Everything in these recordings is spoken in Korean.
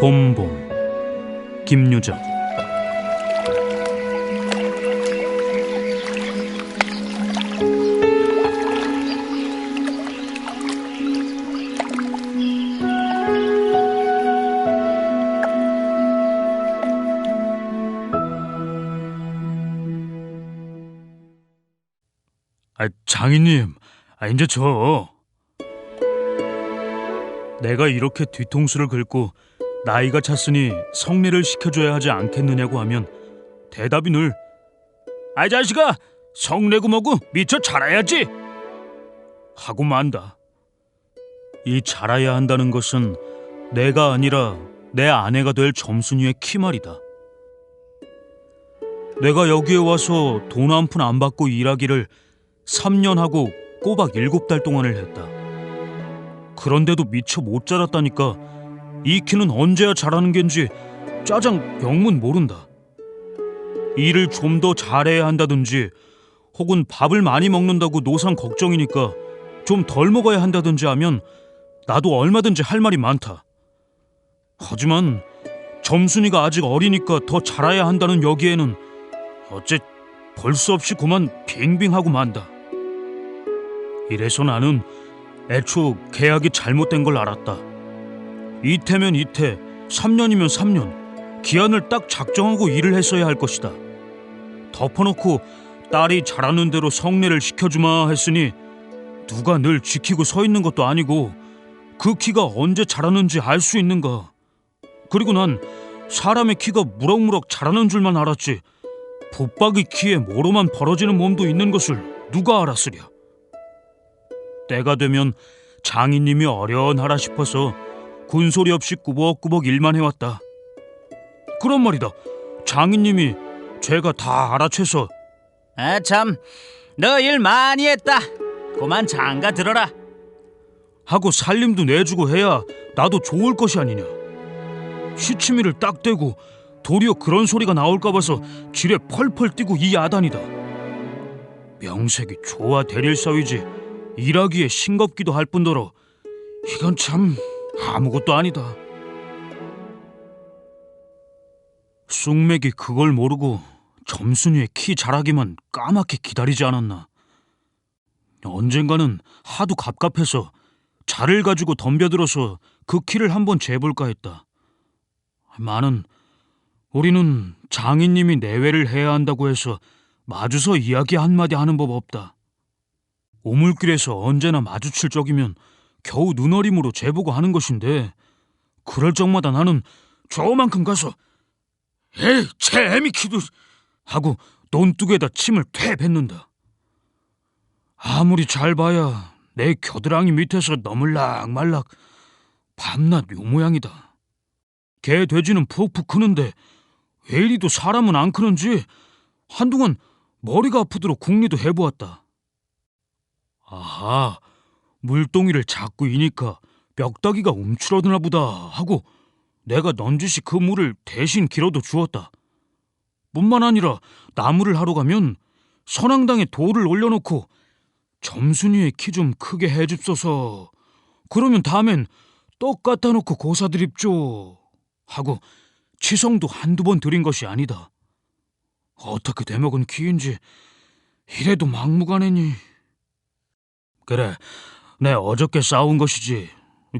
봄봄 김유정. 장인님, 이제 내가 이렇게 뒤통수를 긁고 나이가 찼으니 성례를 시켜줘야 하지 않겠느냐고 하면 대답이 늘 자식아, 성례고 뭐고 미처 자라야지 하고 만다. 이 자라야 한다는 것은 내가 아니라 내 아내가 될 점순이의 키말이다. 내가 여기에 와서 돈 한 푼 안 받고 일하기를 3년 하고 꼬박 7달 동안을 했다. 그런데도 미처 못 자랐다니까. 이 키는 언제야 자라는 겐지 짜장 영문 모른다. 일을 좀 더 잘해야 한다든지, 혹은 밥을 많이 먹는다고 노상 걱정이니까 좀 덜 먹어야 한다든지 하면 나도 얼마든지 할 말이 많다. 하지만 점순이가 아직 어리니까 더 자라야 한다는 여기에는 어째 볼 수 없이 그만 빙빙하고 만다. 이래서 나는 애초 계약이 잘못된 걸 알았다. 이태면 이태, 3년이면 3년, 기한을 딱 작정하고 일을 했어야 할 것이다. 덮어놓고 딸이 잘하는 대로 성례를 시켜주마 했으니 누가 늘 지키고 서 있는 것도 아니고 그 키가 언제 자라는지 알 수 있는가. 그리고 난 사람의 키가 무럭무럭 자라는 줄만 알았지 붙박이 키에 모로만 벌어지는 몸도 있는 것을 누가 알았으랴. 때가 되면 장인님이 어련하라 싶어서 군소리 없이 꾸벅꾸벅 일만 해왔다. 그런 말이다. 장인님이 제가 다 알아채서 참, 너 일 많이 했다. 그만 장가 들어라 하고 살림도 내주고 해야 나도 좋을 것이 아니냐. 시치미를 딱 대고 도리어 그런 소리가 나올까 봐서 지레 펄펄 뛰고 이 야단이다. 명색이 좋아 대릴 사위지 일하기에 싱겁기도 할 뿐더러 이건 참 아무것도 아니다. 쑥맥이 그걸 모르고 점순이의 키 자라기만 까맣게 기다리지 않았나. 언젠가는 하도 갑갑해서 자를 가지고 덤벼들어서 그 키를 한번 재볼까 했다. 우리는 장인님이 내외를 해야 한다고 해서 마주서 이야기 한마디 하는 법 없다. 오물길에서 언제나 마주칠 적이면 겨우 눈어림으로 재보고 하는 것인데, 그럴 적마다 나는 저만큼 가서 에이 제 애미 키도 하고 논둑에다 침을 퇴 뱉는다. 아무리 잘 봐야 내 겨드랑이 밑에서 너물락말락 밤낮 요 모양이다. 개 돼지는 푹푹 크는데 왜 이리도 사람은 안 크는지 한동안 머리가 아프도록 궁리도 해보았다. 아하, 물동이를 자꾸 이니까 멱다귀가 움츠러드나 보다 하고 내가 넌지시 그 물을 대신 길어도 주었다. 뿐만 아니라 나무를 하러 가면 선앙당에 돌을 올려놓고 점순이의 키 좀 크게 해줍소서, 그러면 다음엔 떡 갖다 놓고 고사드립죠 하고 치성도 한두 번 드린 것이 아니다. 어떻게 되먹은 키인지 이래도 막무가내니. 그래, 내 어저께 싸운 것이지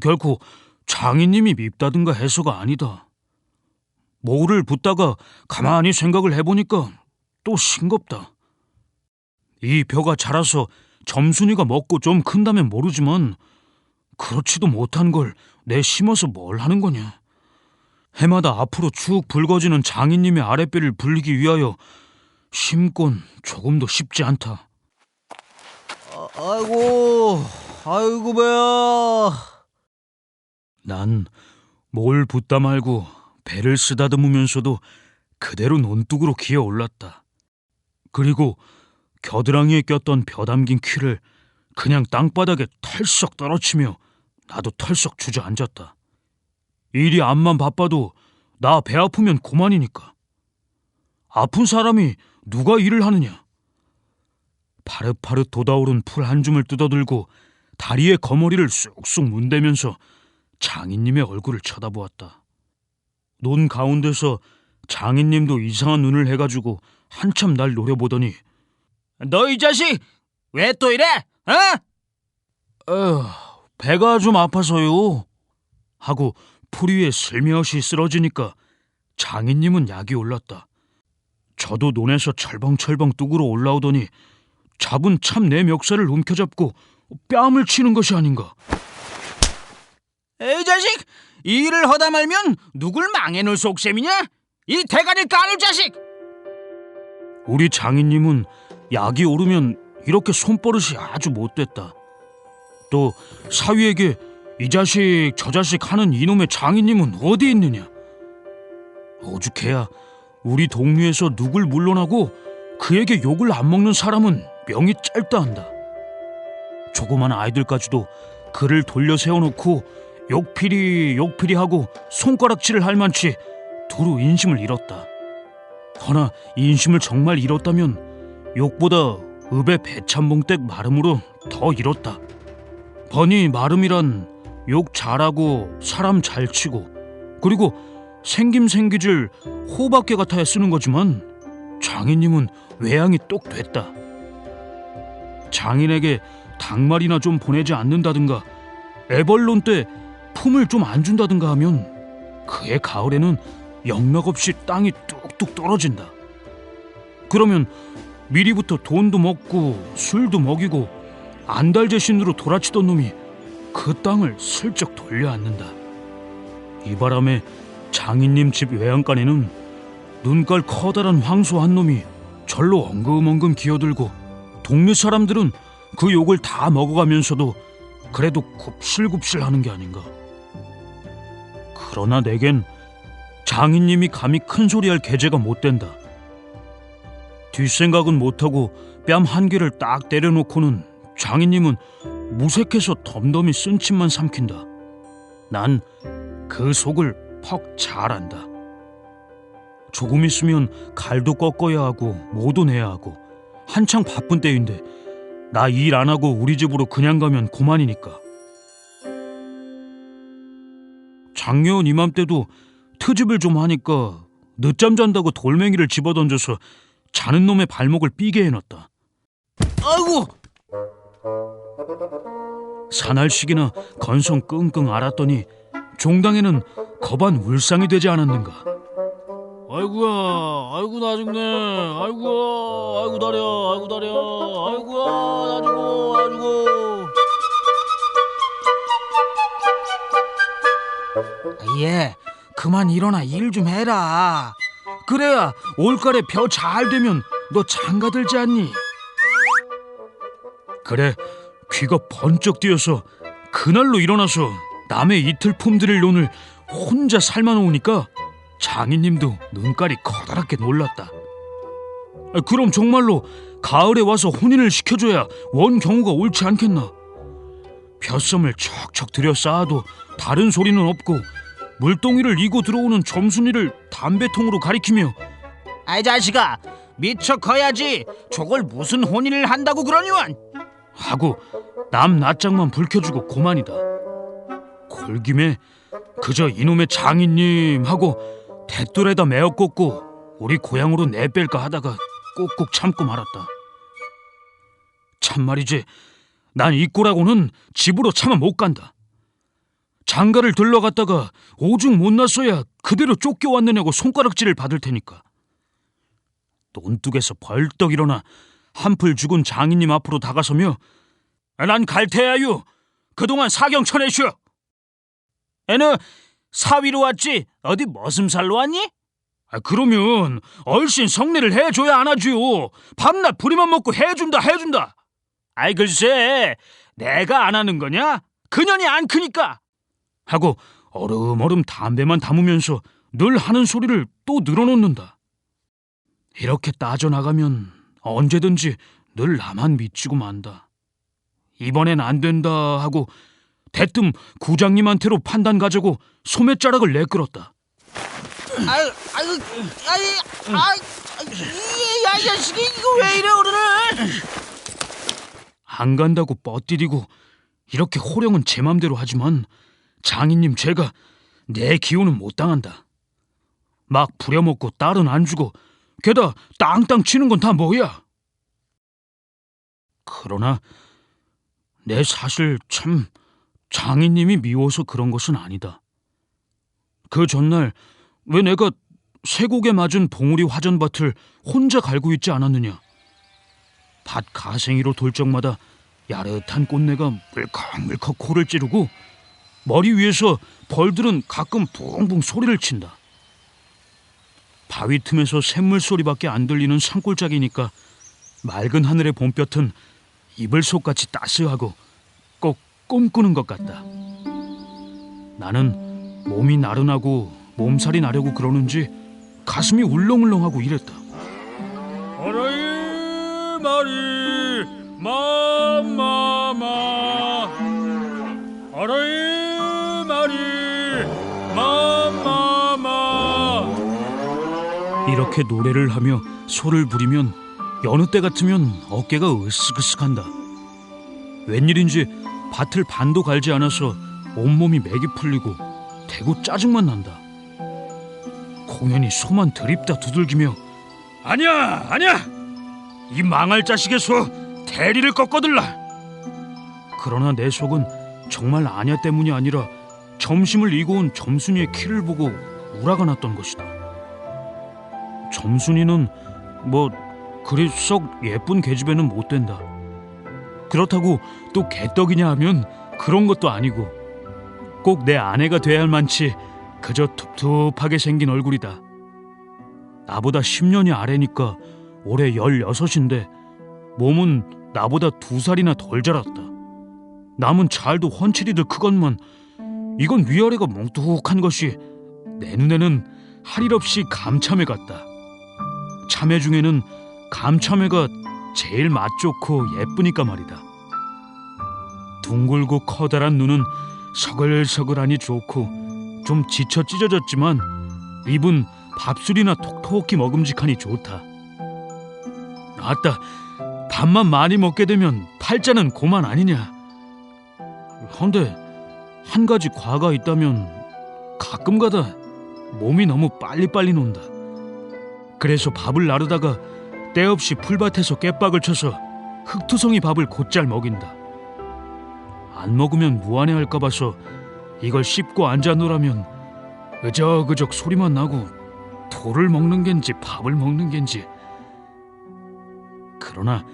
결코 장인님이 밉다든가 해서가 아니다. 모를 붙다가 가만히 생각을 해보니까 또 싱겁다. 이 벼가 자라서 점순이가 먹고 좀 큰다면 모르지만 그렇지도 못한 걸 내 심어서 뭘 하는 거냐. 해마다 앞으로 쭉 붉어지는 장인님의 아랫배를 불리기 위하여 심곤 조금도 쉽지 않다. 아이고 배야. 난 뭘 붓다 말고 배를 쓰다듬으면서도 그대로 논둑으로 기어 올랐다. 그리고 겨드랑이에 꼈던 벼 담긴 퀴를 그냥 땅바닥에 털썩 떨어치며 나도 털썩 주저앉았다. 일이 암만 바빠도 나 배 아프면 그만이니까. 아픈 사람이 누가 일을 하느냐. 파릇파릇 돋아오른 풀 한 줌을 뜯어들고 다리에 거머리를 쑥쑥 문대면서 장인님의 얼굴을 쳐다보았다. 논 가운데서 장인님도 이상한 눈을 해가지고 한참 날 노려보더니 너 이 자식 왜 또 이래? 배가 좀 아파서요 하고 풀 위에 슬며시 쓰러지니까 장인님은 약이 올랐다. 저도 논에서 철벙철벙 뚝으로 올라오더니 잡은 참 내 멱살을 움켜잡고 뺨을 치는 것이 아닌가. 이 자식 이 일을 하다 말면 누굴 망해놓을 속셈이냐? 이 대가리 까눌 자식! 우리 장인님은 약이 오르면 이렇게 손버릇이 아주 못됐다. 또 사위에게 이 자식 저 자식 하는 이놈의 장인님은 어디 있느냐. 오죽해야 우리 동료에서 누굴 물러나고 그에게 욕을 안 먹는 사람은 명이 짧다 한다. 조그만 아이들까지도 그를 돌려 세워놓고 욕피리 하고 손가락질을 할 만치 두루 인심을 잃었다. 허나 인심을 정말 잃었다면 욕보다 읍의 배참봉댁 마름으로 더 잃었다. 버니 마름이란 욕 잘하고 사람 잘 치고 그리고 생김생기질 호박개 같아야 쓰는 거지만 장인님은 외양이 똑 됐다. 장인에게 닭말이나 좀 보내지 않는다든가 애벌론 때 품을 좀 안 준다든가 하면 그해 가을에는 영락없이 땅이 뚝뚝 떨어진다. 그러면 미리부터 돈도 먹고 술도 먹이고 안달재신으로 돌아치던 놈이 그 땅을 슬쩍 돌려앉는다. 이 바람에 장인님 집 외양간에는 눈깔 커다란 황소 한 놈이 절로 엉금엉금 기어들고 동네 사람들은 그 욕을 다 먹어가면서도 그래도 굽실굽실 하는 게 아닌가. 그러나 내겐 장인님이 감히 큰소리할 계제가 못 된다. 뒷생각은 못하고 뺨 한 개를 딱 때려놓고는 장인님은 무색해서 덤덤히 쓴침만 삼킨다. 난 그 속을 퍽 잘 안다. 조금 있으면 갈도 꺾어야 하고 뭐도 내야 하고 한창 바쁜 때인데 나 일 안 하고 우리 집으로 그냥 가면 고만이니까. 작년 이맘때도 트집을 좀 하니까 늦잠 잔다고 돌멩이를 집어던져서 자는 놈의 발목을 삐게 해놨다. 아이고! 사날씩이나 건성 끙끙 앓았더니 종당에는 겁한 울상이 되지 않았는가. 아이고야, 아이고 나죽네, 아이고 다려, 아이고야 나죽어. 예, 그만 일어나 일 좀 해라. 그래야 올가을에 벼 잘 되면 너 장가들지 않니? 그래, 귀가 번쩍 뛰어서 그날로 일어나서 남의 이틀 품들일 논을 혼자 삶아놓으니까 장인님도 눈깔이 커다랗게 놀랐다. 그럼 정말로 가을에 와서 혼인을 시켜줘야 원 경우가 옳지 않겠나. 벼섬을 척척 들여 쌓아도 다른 소리는 없고 물동이를 이고 들어오는 점순이를 담배통으로 가리키며 아이 자식아, 미쳐 커야지 저걸 무슨 혼인을 한다고 그러니원. 하고 남 낯장만 불켜주고 고만이다. 골김에 그저 이놈의 장인님 하고 대돌에다 메어 꽂고 우리 고향으로 내뺄까 하다가 꾹꾹 참고 말았다. 참말이지, 난 이 꼴하고는 집으로 차마 못 간다. 장가를 들러갔다가 오죽 못났어야 그대로 쫓겨왔느냐고 손가락질을 받을 테니까. 논둑에서 벌떡 일어나 한풀 죽은 장인님 앞으로 다가서며 난 갈 테야유. 그동안 사경 쳐내시오. 애는 사위로 왔지 어디 머슴살로 왔니? 그러면 얼씬 성례를 해줘야 안 하지요. 밤낮 부리만 먹고 해준다. 아이 글쎄, 내가 안 하는 거냐? 그년이 안 크니까. 하고 얼음얼음 담배만 담으면서 늘 하는 소리를 또 늘어놓는다. 이렇게 따져나가면 언제든지 늘 나만 미치고 만다. 이번엔 안 된다 하고 대뜸 구장님한테로 판단 가자고 소매자락을 내끌었다. 이 자식이 이거 왜 이래 오늘? 안 간다고 뻗디디고 이렇게 호령은 제 맘대로 하지만 장인님 제가 내 기운은 못 당한다. 막 부려먹고 딸은 안 주고 게다 땅땅 치는 건 다 뭐야? 그러나 내 사실 참 장인님이 미워서 그런 것은 아니다. 그 전날 왜 내가 쇠곡에 맞은 봉우리 화전밭을 혼자 갈고 있지 않았느냐? 밭 가생이로 돌 적마다 야릇한 꽃내가 물컥물컥 코를 찌르고 머리 위에서 벌들은 가끔 붕붕 소리를 친다. 바위 틈에서 샘물 소리밖에 안 들리는 산골짜기니까 맑은 하늘의 봄볕은 이불 속같이 따스하고 꼭 꿈꾸는 것 같다. 나는 몸이 나른하고 몸살이 나려고 그러는지 가슴이 울렁울렁하고 이랬다. 어라이 마리 마마마 어라이 마리 마마마 이렇게 노래를 하며 소를 부리면 여느 때 같으면 어깨가 으쓱으쓱한다. 웬일인지 밭을 반도 갈지 않아서 온몸이 맥이 풀리고 대고 짜증만 난다. 공연히 소만 들입다 두들기며 아니야 이 망할 자식의 소 대리를 꺾어들라. 그러나 내 속은 정말 아냐 때문이 아니라 점심을 이고 온 점순이의 키를 보고 우라가 났던 것이다. 점순이는 뭐 그리 썩 예쁜 계집애는 못 된다. 그렇다고 또 개떡이냐 하면 그런 것도 아니고 꼭 내 아내가 돼야 할 만치 그저 툭툭하게 생긴 얼굴이다. 나보다 10년이 아래니까 올해 16인데 몸은 나보다 2살이나 덜 자랐다. 남은 잘도 훤칠이들 크건만 이건 위아래가 뭉툭한 것이 내 눈에는 할 일 없이 감참해 같다. 참외 중에는 감참외가 제일 맛 좋고 예쁘니까 말이다. 둥글고 커다란 눈은 서글서글하니 좋고 좀 지쳐 찢어졌지만 입은 밥술이나 톡톡히 먹음직하니 좋다. 아따, 밥만 많이 먹게 되면 팔자는 고만 아니냐. 헌데 한 가지 과가 있다면 가끔가다 몸이 너무 빨리빨리 논다. 그래서 밥을 나르다가 때없이 풀밭에서 깻박을 쳐서 흙투성이 밥을 곧잘 먹인다. 안 먹으면 무안해할까 봐서 이걸 씹고 앉아놓으라면 으적으적 소리만 나고 돌을 먹는 겐지 밥을 먹는 겐지. 그러나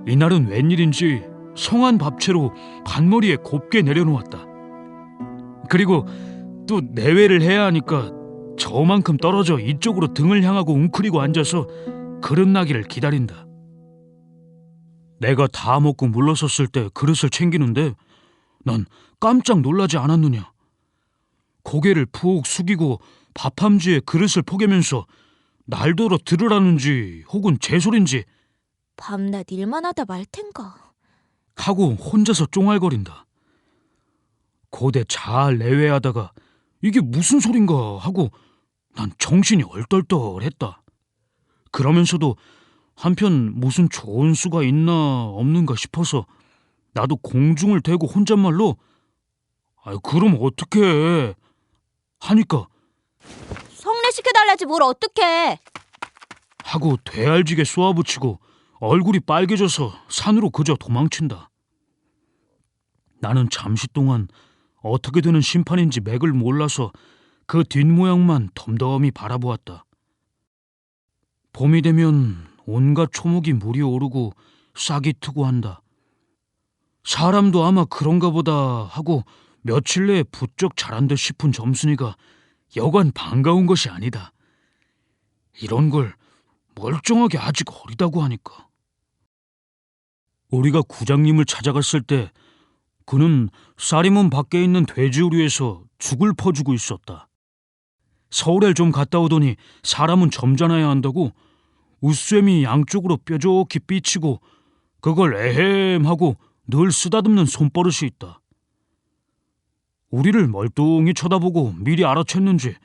이날은 웬일인지 성한 밥채로 반머리에 곱게 내려놓았다. 그리고 또 내외를 해야 하니까 저만큼 떨어져 이쪽으로 등을 향하고 웅크리고 앉아서 그릇 나기를 기다린다. 내가 다 먹고 물러섰을 때 그릇을 챙기는데 난 깜짝 놀라지 않았느냐. 고개를 푹 숙이고 밥함지에 그릇을 포개면서 날더러 들으라는지 혹은 제 소린지 밤낮 일만 하다 말 텐가 하고 혼자서 쫑알거린다. 고대 잘 내외하다가 이게 무슨 소린가 하고 난 정신이 얼떨떨했다. 그러면서도 한편 무슨 좋은 수가 있나 없는가 싶어서 나도 공중을 대고 혼잣말로 그럼 어떡해 하니까 성례시켜달라지 뭘 어떡해. 하고 되알지게 쏘아붙이고 얼굴이 빨개져서 산으로 그저 도망친다. 나는 잠시 동안 어떻게 되는 심판인지 맥을 몰라서 그 뒷모양만 덤덤히 바라보았다. 봄이 되면 온갖 초목이 물이 오르고 싹이 트고 한다. 사람도 아마 그런가 보다 하고 며칠 내에 부쩍 자란 듯 싶은 점순이가 여간 반가운 것이 아니다. 이런 걸 멀쩡하게 아직 어리다고 하니까. 우리가 구장님을 찾아갔을 때 그는 쌀이문 밖에 있는 돼지우리에서 죽을 퍼주고 있었다. 서울에 좀 갔다 오더니 사람은 점잖아야 한다고 웃쇠미 양쪽으로 뾰족히 삐치고 그걸 에헴하고 늘 쓰다듬는 손버릇이 있다. 우리를 멀뚱히 쳐다보고 미리 알아챘는지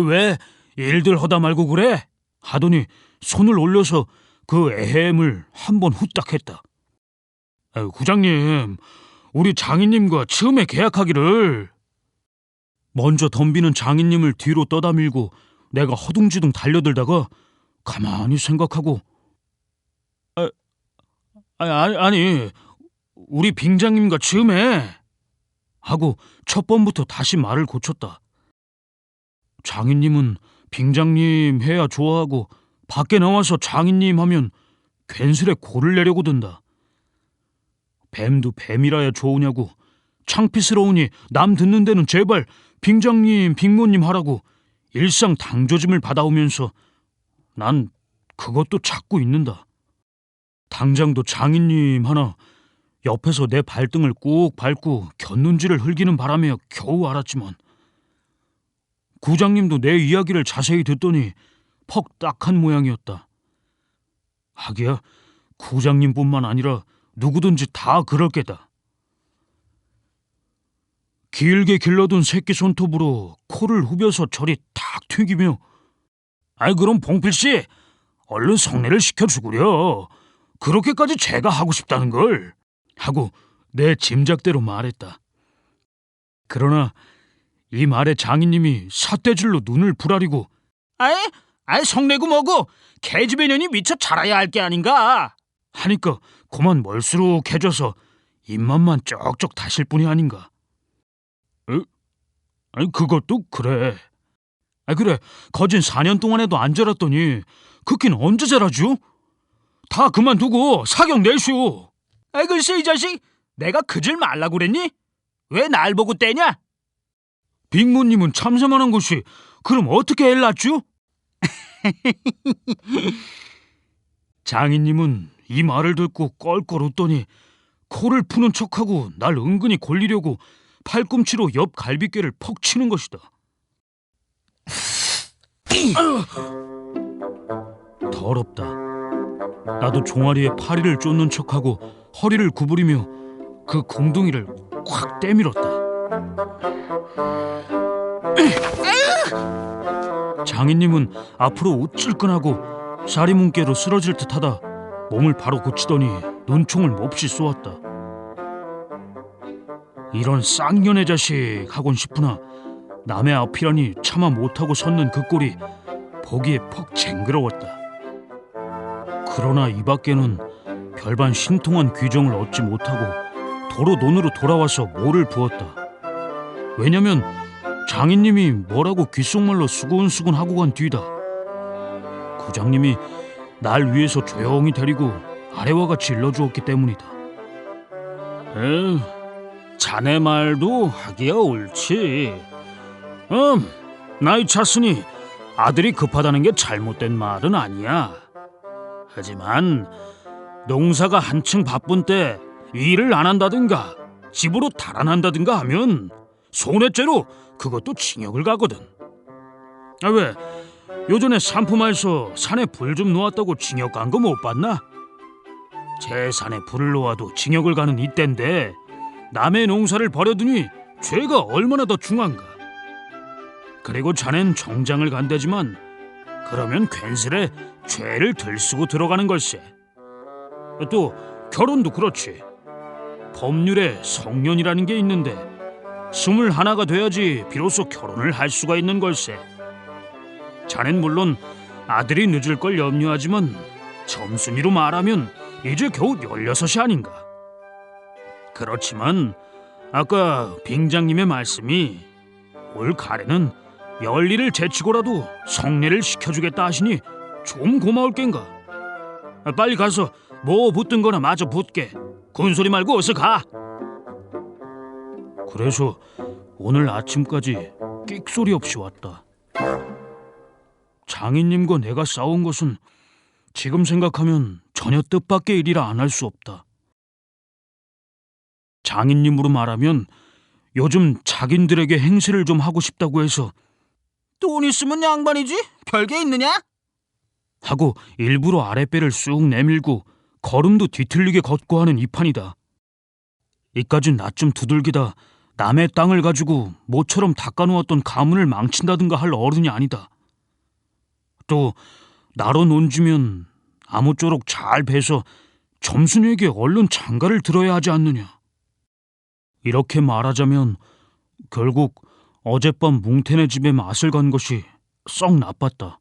왜 일들 하다 말고 그래? 하더니 손을 올려서 그 에헴을 한번 후딱 했다. 구장님, 우리 장인님과 처음에 계약하기를. 먼저 덤비는 장인님을 뒤로 떠다밀고 내가 허둥지둥 달려들다가 가만히 생각하고 아니 우리 빙장님과 즈음해 하고 첫 번부터 다시 말을 고쳤다. 장인님은 빙장님 해야 좋아하고 밖에 나와서 장인님 하면 괜스레 골을 내려고 든다. 뱀도 뱀이라야 좋으냐고 창피스러우니 남 듣는 데는 제발 빙장님 빙모님 하라고 일상 당조짐을 받아오면서 난 그것도 찾고 있는다. 당장도 장인님 하나 옆에서 내 발등을 꾹 밟고 곁눈질을 흘기는 바람에 겨우 알았지만 구장님도 내 이야기를 자세히 듣더니 퍽 딱한 모양이었다. 하기야 구장님뿐만 아니라 누구든지 다 그럴 게다. 길게 길러둔 새끼 손톱으로 코를 후벼서 저리 탁 튀기며 아이 그럼 봉필씨 얼른 성례를 시켜주구려. 그렇게까지 제가 하고 싶다는 걸 하고 내 짐작대로 말했다. 그러나 이 말에 장인님이 삿대질로 눈을 부라리고 아이 성례고 뭐고 계집애 년이 미처 자라야 할 게 아닌가 하니까 그만 멀수룩해져서 입맛만 쩍쩍 다실 뿐이 아닌가. 아니 그것도 그래. 그래 거진 4년 동안 해도 안 자랐더니 그긴 언제 자라죠? 다 그만두고 사격 내쇼. 글쎄 이 자식 내가 그질 말라고 그랬니? 왜 날 보고 떼냐? 빅모님은 참새만한 것이 그럼 어떻게 애를 낳죠? 장인님은 이 말을 듣고 껄껄 웃더니 코를 푸는 척하고 날 은근히 골리려고 팔꿈치로 옆 갈비뼈를 퍽 치는 것이다. 더럽다. 나도 종아리에 파리를 쫓는 척하고 허리를 구부리며 그 공둥이를 콱 때밀었다. 장인님은 앞으로 우찔끈하고 사리문개로 쓰러질 듯하다 몸을 바로 고치더니 눈총을 몹시 쏘았다. 이런 쌍년의 자식 하곤 싶으나 남의 앞이라니 차마 못하고 섰는 그 꼴이 보기에 퍽 쟁그러웠다. 그러나 이 밖에는 별반 신통한 규정을 얻지 못하고 도로 논으로 돌아와서 모를 부었다. 왜냐면 장인님이 뭐라고 귓속말로 수근수근 하고 간 뒤다. 구장님이 날 위해서 조용히 데리고 아래와 같이 일러주었기 때문이다. 자네 말도 하기야 옳지. 나이 찼으니 아들이 급하다는 게 잘못된 말은 아니야. 하지만 농사가 한층 바쁜 때 일을 안 한다든가 집으로 달아난다든가 하면 손해죄로 그것도 징역을 가거든. 왜 요전에 산포마에서 산에 불 좀 놓았다고 징역 간 거 못 봤나? 제 산에 불을 놓아도 징역을 가는 이때인데 남의 농사를 버려두니 죄가 얼마나 더 중한가. 그리고 자넨 정장을 간다지만 그러면 괜스레 죄를 들쓰고 들어가는 걸세. 또 결혼도 그렇지. 법률에 성년이라는 게 있는데 21가 돼야지 비로소 결혼을 할 수가 있는 걸세. 자넨 물론 아들이 늦을 걸 염려하지만 점순이로 말하면 이제 겨우 16이 아닌가. 그렇지만 아까 빙장님의 말씀이 올 가래는 열일을 제치고라도 성례를 시켜주겠다 하시니 좀 고마울 겐가. 빨리 가서 뭐 붙든 거나 마저 붙게. 군소리 말고 어서 가. 그래서 오늘 아침까지 끽소리 없이 왔다. 장인님과 내가 싸운 것은 지금 생각하면 전혀 뜻밖의 일이라 안 할 수 없다. 장인님으로 말하면 요즘 자긴들에게 행세를 좀 하고 싶다고 해서 돈 있으면 양반이지 별게 있느냐? 하고 일부러 아랫배를 쑥 내밀고 걸음도 뒤틀리게 걷고 하는 이 판이다. 이까진 나 좀 두들기다 남의 땅을 가지고 모처럼 닦아놓았던 가문을 망친다든가 할 어른이 아니다. 또 나로 논지면 아무쪼록 잘 베서 점순이에게 얼른 장가를 들어야 하지 않느냐. 이렇게 말하자면 결국 어젯밤 뭉태네 집에 맛을 간 것이 썩 나빴다.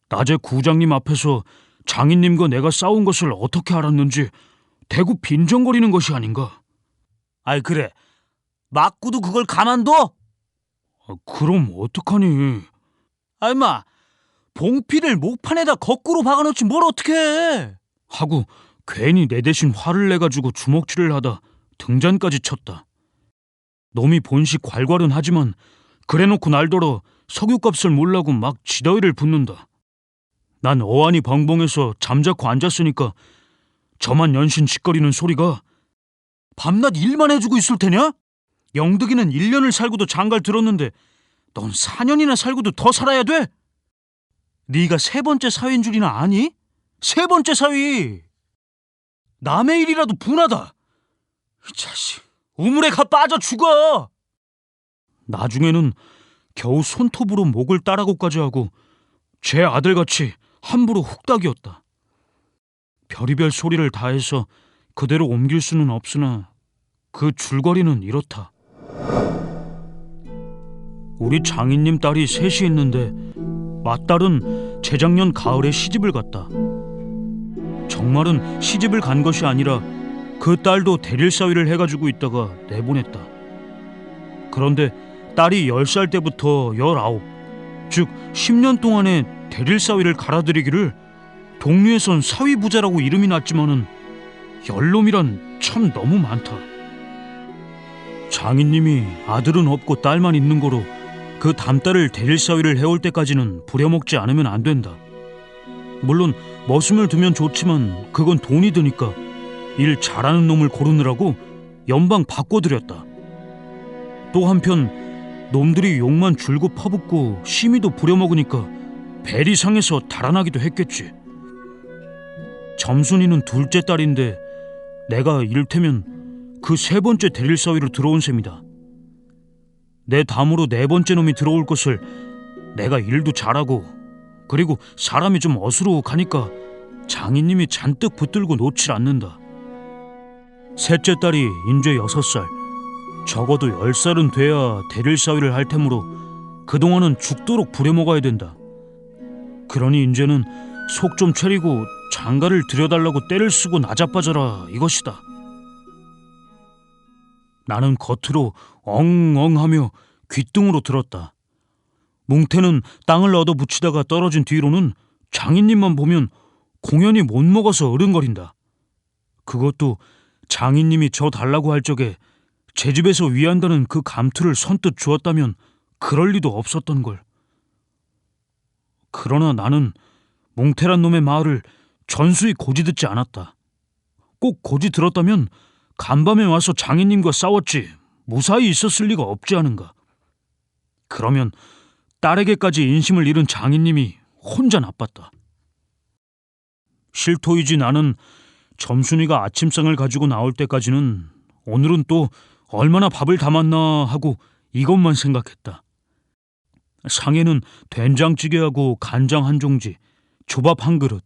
낮에 구장님 앞에서 장인님과 내가 싸운 것을 어떻게 알았는지 대구 빈정거리는 것이 아닌가. 아이 그래, 맞고도 그걸 가만둬? 그럼 어떡하니? 아 임마, 봉피를 목판에다 거꾸로 박아놓지 뭘 어떻게 해? 하고 괜히 내 대신 화를 내가지고 주먹질을 하다 등잔까지 쳤다. 놈이 본식 괄괄은 하지만 그래놓고 날더러 석유값을 몰라고 막 지더위를 붓는다. 난 어안이 벙벙해서 잠자코 앉았으니까 저만 연신 짓거리는 소리가 밤낮 일만 해주고 있을 테냐? 영득이는 1년을 살고도 장가를 들었는데 넌 4년이나 살고도 더 살아야 돼? 네가 세 번째 사위인 줄이나 아니? 세 번째 사위! 남의 일이라도 분하다. 이 자식, 우물에 가 빠져 죽어! 나중에는 겨우 손톱으로 목을 따라고까지 하고 제 아들같이 함부로 훅닥이었다. 별의별 소리를 다해서 그대로 옮길 수는 없으나 그 줄거리는 이렇다. 우리 장인님 딸이 셋이 있는데 맏딸은 재작년 가을에 시집을 갔다. 정말은 시집을 간 것이 아니라 그 딸도 대릴사위를 해가지고 있다가 내보냈다. 그런데 딸이 10살 때부터 19, 즉 10년 동안에 대릴사위를 갈아들이기를 동리에선 사위부자라고 이름이 났지만은 연놈이란 참 너무 많다. 장인님이 아들은 없고 딸만 있는 거로 그 담딸을 대릴사위를 해올 때까지는 부려먹지 않으면 안 된다. 물론 머슴을 두면 좋지만 그건 돈이 드니까 일 잘하는 놈을 고르느라고 연방 바꿔드렸다. 또 한편 놈들이 욕만 줄곧 퍼붓고 심의도 부려먹으니까 벨이 상해서 달아나기도 했겠지. 점순이는 둘째 딸인데 내가 이를테면 그 세 번째 대릴사위로 들어온 셈이다. 내 다음으로 네 번째 놈이 들어올 것을 내가 일도 잘하고 그리고 사람이 좀 어수룩하니까 장인님이 잔뜩 붙들고 놓질 않는다. 셋째 딸이 인제 6살, 적어도 10살은 돼야 대릴사위를 할 테므로 그동안은 죽도록 부려먹어야 된다. 그러니 인제는 속 좀 차리고 장가를 들여달라고 떼를 쓰고 나자빠져라 이것이다. 나는 겉으로 엉엉하며 귓등으로 들었다. 뭉태는 땅을 얻어붙이다가 떨어진 뒤로는 장인님만 보면 공연히 못 먹어서 어른거린다. 그것도 장인님이 저 달라고 할 적에 제 집에서 위한다는 그 감투를 선뜻 주었다면 그럴 리도 없었던 걸. 그러나 나는 뭉태란 놈의 말을 전수히 고지 듣지 않았다. 꼭 고지 들었다면 간밤에 와서 장인님과 싸웠지 무사히 있었을 리가 없지 않은가. 그러면 딸에게까지 인심을 잃은 장인님이 혼자 나빴다. 실토이지 나는 점순이가 아침상을 가지고 나올 때까지는 오늘은 또 얼마나 밥을 담았나 하고 이것만 생각했다. 상에는 된장찌개하고 간장 한 종지, 조밥 한 그릇,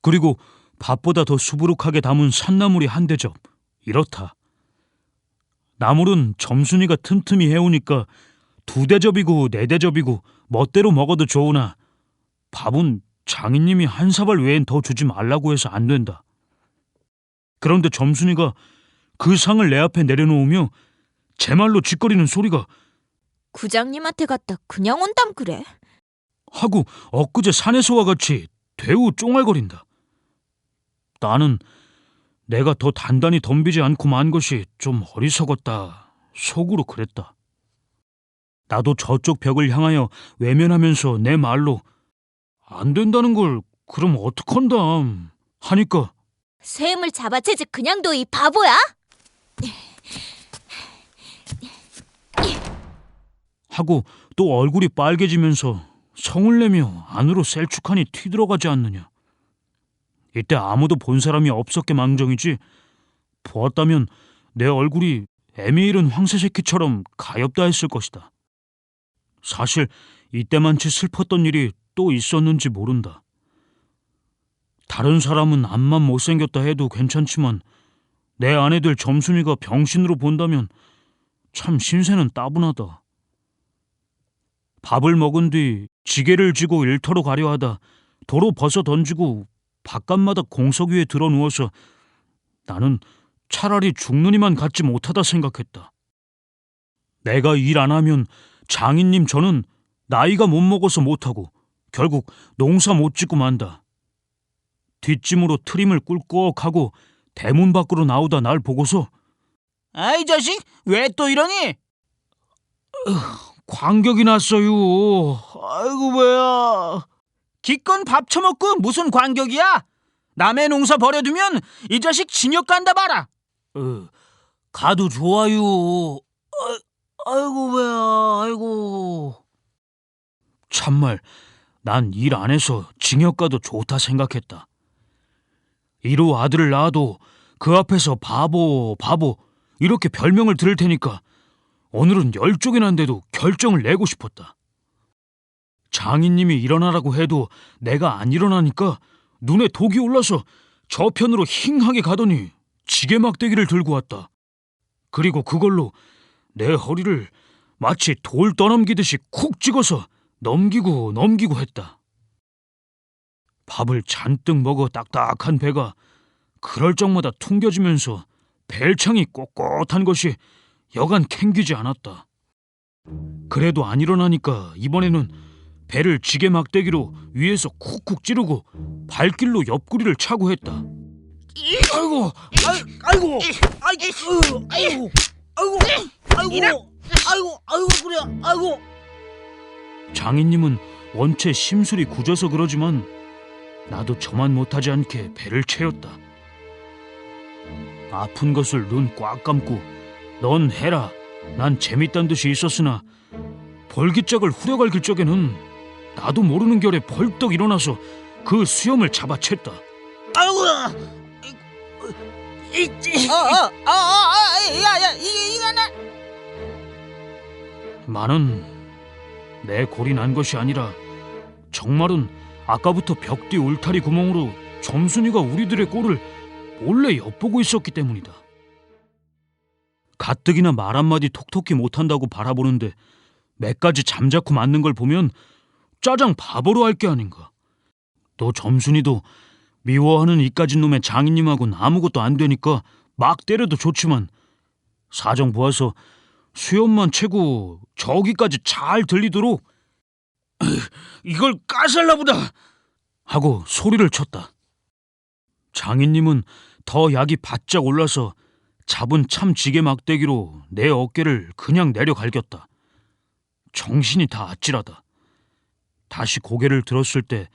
그리고 밥보다 더 수부룩하게 담은 산나물이 한 대접, 이렇다. 나물은 점순이가 틈틈이 해오니까 2대접이고 4대접이고 멋대로 먹어도 좋으나 밥은 장인님이 한 사발 외엔 더 주지 말라고 해서 안 된다. 그런데 점순이가 그 상을 내 앞에 내려놓으며 제 말로 짓거리는 소리가 구장님한테 갔다 그냥 온담 그래. 하고 엊그제 산에서와 같이 대우 쫑알거린다. 나는 내가 더 단단히 덤비지 않고 만 것이 좀 어리석었다 속으로 그랬다. 나도 저쪽 벽을 향하여 외면하면서 내 말로 안 된다는 걸 그럼 어떡한담 하니까 샘을 잡아채지 그냥 둬 이 바보야? 하고 또 얼굴이 빨개지면서 성을 내며 안으로 셀쭉하니 튀들어가지 않느냐. 이때 아무도 본 사람이 없었게 망정이지 보았다면 내 얼굴이 애미 잃은 황새새끼처럼 가엾다 했을 것이다. 사실 이때만치 슬펐던 일이 또 있었는지 모른다. 다른 사람은 앞만 못생겼다 해도 괜찮지만 내 아내들 점순이가 병신으로 본다면 참 신세는 따분하다. 밥을 먹은 뒤 지게를 쥐고 일터로 가려 하다 도로 벗어 던지고 바깥마다 공석 위에 들어 누워서 나는 차라리 죽느니만 같지 못하다 생각했다. 내가 일 안 하면 장인님 저는 나이가 못 먹어서 못하고 결국 농사 못 짓고 만다. 뒷짐으로 트림을 꿀꺽하고 대문 밖으로 나오다 날 보고서 아이 자식, 왜 또 이러니? 광격이 났어요. 아이고 왜야? 기껏 밥 처먹고 무슨 관격이야? 남의 농사 버려두면 이 자식 징역 간다 봐라. 가도 좋아요. 아이고 왜야, 아이고. 참말 난 일 안 해서 징역 가도 좋다 생각했다. 이로 아들을 낳아도 그 앞에서 바보 바보 이렇게 별명을 들을 테니까 오늘은 10쪽이난데도 결정을 내고 싶었다. 장인님이 일어나라고 해도 내가 안 일어나니까 눈에 독이 올라서 저편으로 힝하게 가더니 지게 막대기를 들고 왔다. 그리고 그걸로 내 허리를 마치 돌 떠넘기듯이 쿡 찍어서 넘기고 했다. 밥을 잔뜩 먹어 딱딱한 배가 그럴 적마다 퉁겨지면서 벨창이 꼿꼿한 것이 여간 캥기지 않았다. 그래도 안 일어나니까 이번에는 배를 지게 막대기로 위에서 쿡쿡 찌르고 발길로 옆구리를 차고 했다. 아이고, 아이고, 아이고, 그래, 아이고. 장인님은 원체 심술이 굳어서 그러지만 나도 저만 못하지 않게 배를 채웠다. 아픈 것을 눈 꽉 감고 넌 해라, 난 재밌단 듯이 있었으나 볼기짝을 후려갈길 적에는 나도 모르는 결에 벌떡 일어나서 그 수염을 잡아챘다. 아이고야. 야야, 이게 나. 나는 내 골이 난 것이 아니라 정말은 아까부터 벽 뒤 울타리 구멍으로 점순이가 우리들의 꼴을 몰래 엿보고 있었기 때문이다. 가뜩이나 말 한마디 톡톡히 못한다고 바라보는데 매까지 잠자코 맞는 걸 보면 짜장 바보로 할 게 아닌가. 또 점순이도 미워하는 이까진 놈의 장인님하고는 아무것도 안 되니까 막 때려도 좋지만 사정 보아서 수염만 채고 저기까지 잘 들리도록 이걸 까살라 보다 하고 소리를 쳤다. 장인님은 더 약이 바짝 올라서 잡은 참지게 막대기로 내 어깨를 그냥 내려갈겼다. 정신이 다 아찔하다. 다시 고개를 들었을 때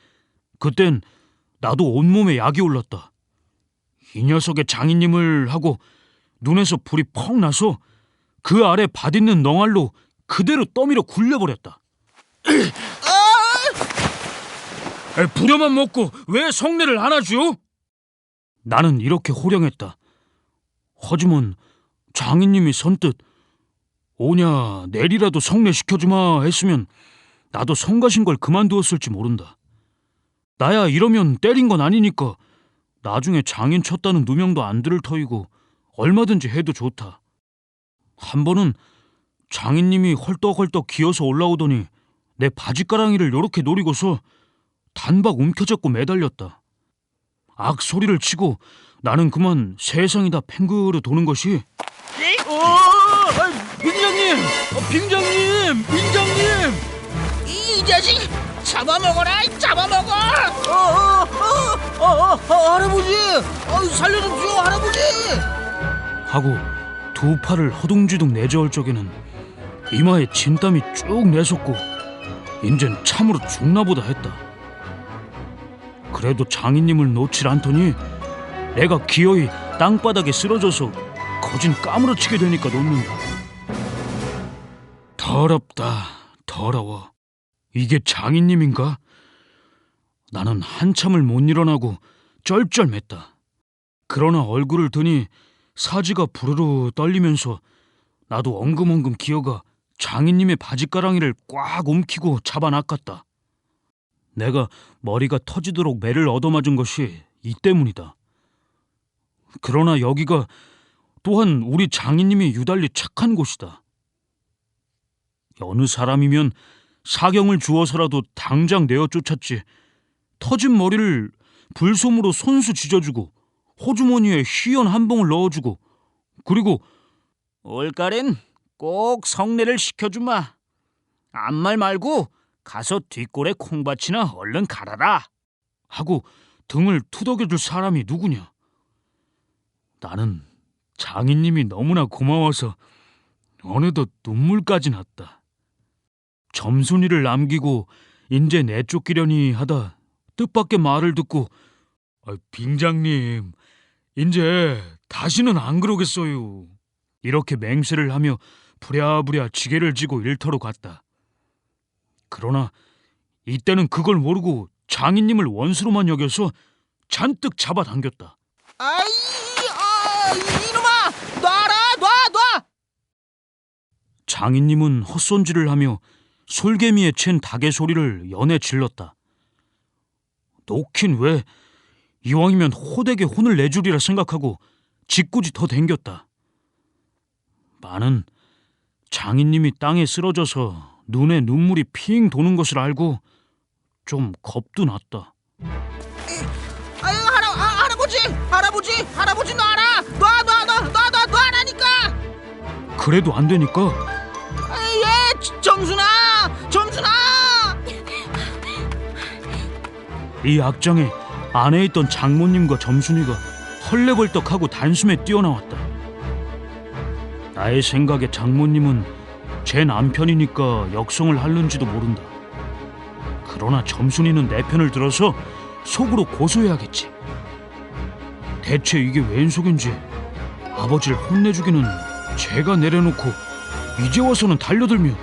그땐 나도 온몸에 약이 올랐다. 이 녀석의 장인님을 하고 눈에서 불이 퍽 나서 그 아래 밭있는 넝알로 그대로 떠밀어 굴려버렸다. 부려만 먹고 왜 성내를 안 하죠? 나는 이렇게 호령했다. 하지만 장인님이 선뜻 오냐 내리라도 성내시켜주마 했으면 나도 성가신 걸 그만두었을지 모른다. 나야 이러면 때린 건 아니니까 나중에 장인 쳤다는 누명도 안 들을 터이고 얼마든지 해도 좋다. 한 번은 장인님이 헐떡헐떡 기어서 올라오더니 내 바지가랑이를 요렇게 노리고서 단박 움켜잡고 매달렸다. 악소리를 치고 나는 그만 세상이 다 팽그르 도는 것이 빙장님! 빙장님! 이 자식 잡아먹어라, 잡아먹어. 할아버지, 살려줍시오, 할아버지. 하고 두 팔을 허둥지둥 내저을 적에는 이마에 진땀이 쭉 내솟고 인젠 참으로 죽나보다 했다. 그래도 장인님을 놓질 않더니 내가 기어이 땅바닥에 쓰러져서 거진 까무러치게 되니까 놓는다. 더럽다, 더러워. 이게 장인님인가? 나는 한참을 못 일어나고 쩔쩔맸다. 그러나 얼굴을 드니 사지가 부르르 떨리면서 나도 엉금엉금 기어가 장인님의 바지가랑이를 꽉 움키고 잡아낚았다. 내가 머리가 터지도록 매를 얻어맞은 것이 이 때문이다. 그러나 여기가 또한 우리 장인님이 유달리 착한 곳이다. 어느 사람이면 사경을 주어서라도 당장 내어 쫓았지. 터진 머리를 불솜으로 손수 지져주고 호주머니에 희연 한 봉을 넣어주고, 그리고 올가엔 꼭 성례를 시켜주마. 아무 말 말고 가서 뒷골에 콩밭이나 얼른 갈아라. 하고 등을 투덕여줄 사람이 누구냐? 나는 장인님이 너무나 고마워서 어느덧 눈물까지 났다. 점순이를 남기고 인제 내쫓기려니 하다 뜻밖의 말을 듣고, 빙장님, 인제 다시는 안 그러겠어요. 이렇게 맹세를 하며 부랴부랴 지게를 지고 일터로 갔다. 그러나 이때는 그걸 모르고 장인님을 원수로만 여겨서 잔뜩 잡아당겼다. 이놈아! 놔라! 놔! 장인님은 헛손질을 하며 솔개미에 챈 닭의 소리를 연해 질렀다. 놓긴 왜, 이왕이면 호되게 혼을 내주리라 생각하고 짓궂이 더 댕겼다. 나는 장인님이 땅에 쓰러져서 눈에 눈물이 핑 도는 것을 알고 좀 겁도 났다. 할아버지 놔라! 놔라니까! 그래도 안 되니까 점순아! 이 악장에 안에 있던 장모님과 점순이가 헐레벌떡하고 단숨에 뛰어나왔다. 나의 생각에 장모님은 제 남편이니까 역성을 하는지도 모른다. 그러나 점순이는 내 편을 들어서 속으로 고소해야겠지. 대체 이게 웬 속인지 아버지를 혼내주기는 제가 내려놓고 이제 와서는 달려들며, 이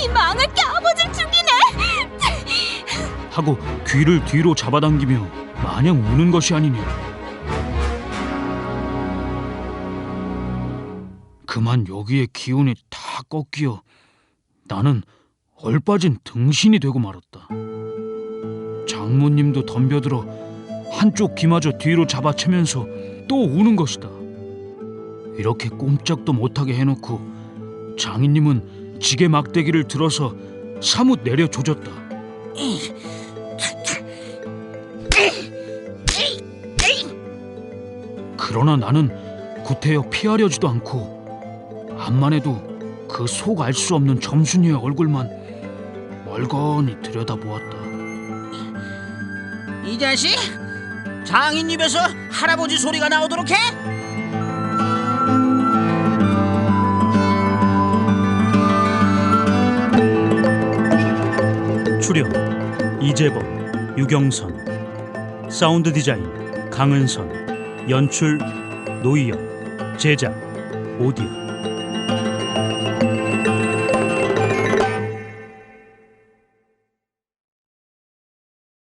망할 게 아버지를 죽이네. 하고 귀를 뒤로 잡아당기며 마냥 우는 것이 아니냐. 그만 여기에 기운이 다 꺾여 나는 얼빠진 등신이 되고 말았다. 장모님도 덤벼들어 한쪽 귀마저 뒤로 잡아채면서 또 우는 것이다. 이렇게 꼼짝도 못하게 해놓고 장인님은 지게 막대기를 들어서 사뭇 내려 조졌다. 그러나 나는 구태여 피하려지도 않고 암만 해도 그 속 알 수 없는 점순이의 얼굴만 멀거니 들여다보았다. 이 자식! 장인 입에서 할아버지 소리가 나오도록 해? 출연 이재범, 유경선, 사운드 디자인 강은선, 연출 노희영, 제작 오디오.